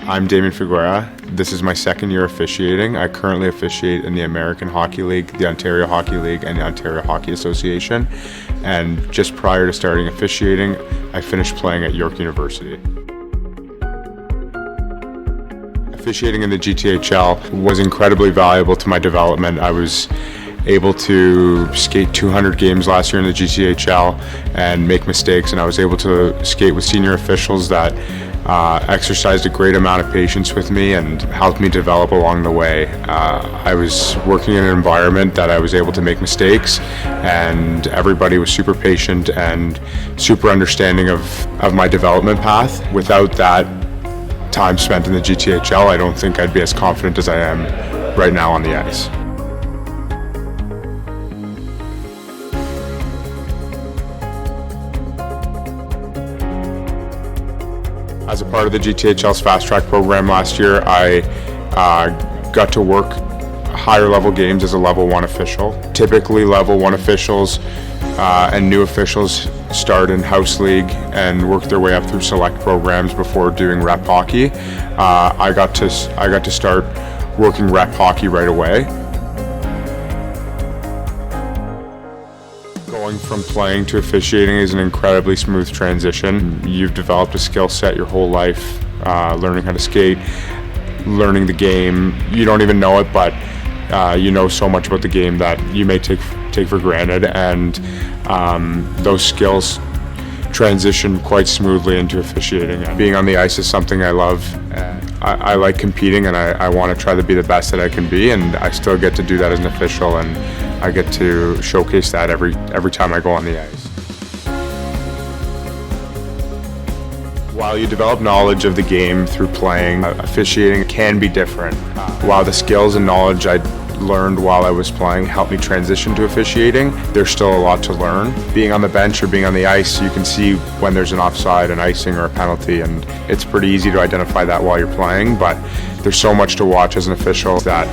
I'm Damian Figueira. This is my second year officiating. I currently officiate in the American Hockey League, the Ontario Hockey League, and the Ontario Hockey Association. And just prior to starting officiating, I finished playing at York University. Officiating in the GTHL was incredibly valuable to my development. I was able to skate 200 games last year in the GTHL and make mistakes, and I was able to skate with senior officials that exercised a great amount of patience with me and helped me develop along the way. I was working in an environment that I was able to make mistakes, and everybody was super patient and super understanding of my development path. Without that time spent in the GTHL, I don't think I'd be as confident as I am right now on the ice. As a part of the GTHL's Fast Track program last year, I got to work higher level games as a level 1 official. Typically level 1 officials and new officials start in house league and work their way up through select programs before doing rep hockey. I got to start working rep hockey right away. Going from playing to officiating is an incredibly smooth transition. You've developed a skill set your whole life, learning how to skate, learning the game. You don't even know it, but you know so much about the game that you may take for granted, and those skills transition quite smoothly into officiating. Being on the ice is something I love. I like competing, and I want to try to be the best that I can be, and I still get to do that as an official, and I get to showcase that every time I go on the ice. While you develop knowledge of the game through playing, officiating can be different. While the skills and knowledge I learned while I was playing helped me transition to officiating, there's still a lot to learn. Being on the bench or being on the ice, you can see when there's an offside, an icing, or a penalty, and it's pretty easy to identify that while you're playing, but there's so much to watch as an official that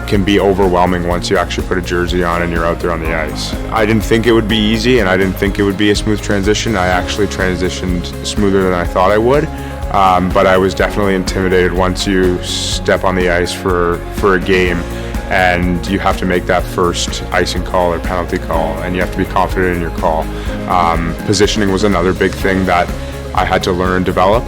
can be overwhelming once you actually put a jersey on and you're out there on the ice. I didn't think it would be easy, and I didn't think it would be a smooth transition. I actually transitioned smoother than I thought I would, but I was definitely intimidated once you step on the ice for a game and you have to make that first icing call or penalty call, and you have to be confident in your call. Positioning was another big thing that I had to learn and develop.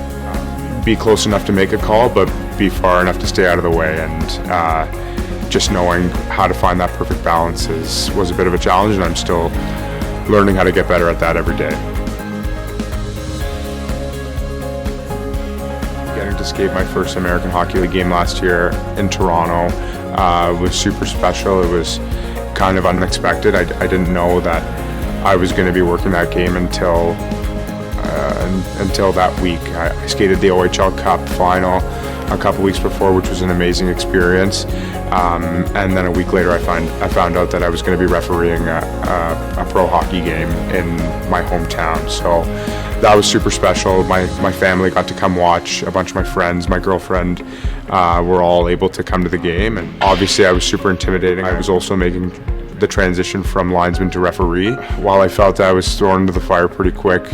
Be close enough to make a call, but be far enough to stay out of the way, and just knowing how to find that perfect balance was a bit of a challenge, and I'm still learning how to get better at that every day. Getting to skate my first American Hockey League game last year in Toronto was super special. It was kind of unexpected. I didn't know that I was going to be working that game until that week. I skated the OHL Cup final a couple weeks before, which was an amazing experience. And then a week later, I found out that I was going to be refereeing a pro hockey game in my hometown. So that was super special. My family got to come watch. A bunch of my friends, my girlfriend, were all able to come to the game. And obviously, I was super intimidating. I was also making the transition from linesman to referee. While I felt I was thrown into the fire pretty quick,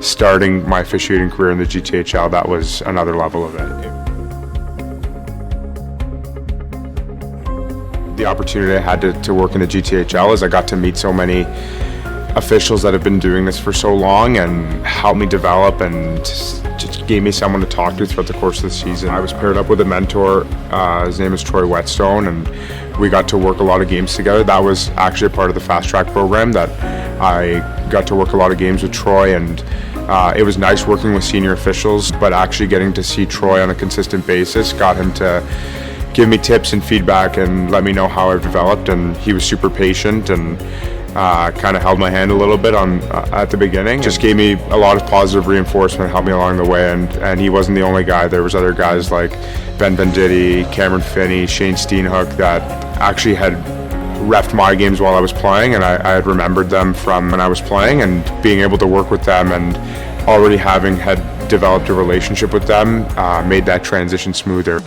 starting my officiating career in the GTHL, that was another level of it. The opportunity I had to work in the GTHL is I got to meet so many officials that have been doing this for so long and helped me develop, and just gave me someone to talk to throughout the course of the season. I was paired up with a mentor. His name is Troy Whetstone, and we got to work a lot of games together. That was actually a part of the Fast Track program, that I got to work a lot of games with Troy, and it was nice working with senior officials, but actually getting to see Troy on a consistent basis got him to give me tips and feedback and let me know how I've developed, and he was super patient and kind of held my hand a little bit at the beginning. Just gave me a lot of positive reinforcement, helped me along the way, and he wasn't the only guy. There was other guys like Ben Venditti, Cameron Finney, Shane Steenhook that actually had reffed my games while I was playing, and I had remembered them from when I was playing, and being able to work with them and already had developed a relationship with them made that transition smoother.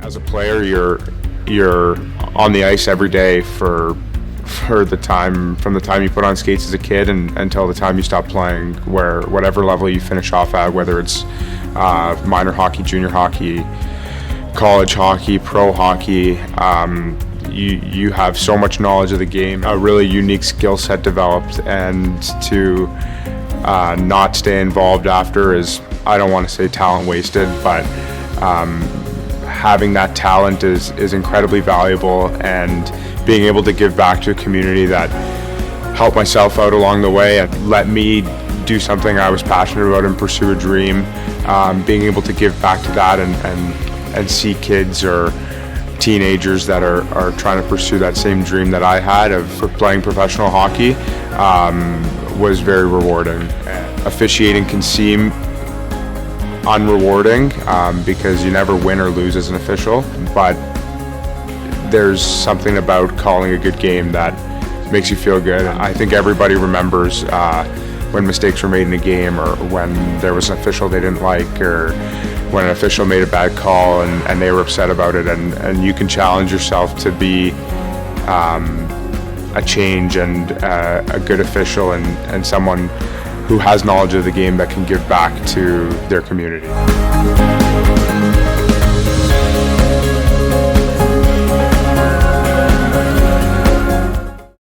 As a player, you're on the ice every day for from the time you put on skates as a kid and until the time you stop playing, where whatever level you finish off at, whether it's minor hockey, junior hockey, college hockey, pro hockey, you have so much knowledge of the game, a really unique skill set developed, and to not stay involved after is, I don't want to say talent wasted, but having that talent is incredibly valuable, and being able to give back to a community that helped myself out along the way and let me do something I was passionate about and pursue a dream, being able to give back to that and see kids or teenagers that are trying to pursue that same dream that I had of playing professional hockey was very rewarding. Officiating can seem unrewarding because you never win or lose as an official, but there's something about calling a good game that makes you feel good. I think everybody remembers when mistakes were made in a game, or when there was an official they didn't like, or when an official made a bad call and they were upset about it, and you can challenge yourself to be a change and a good official and someone who has knowledge of the game that can give back to their community.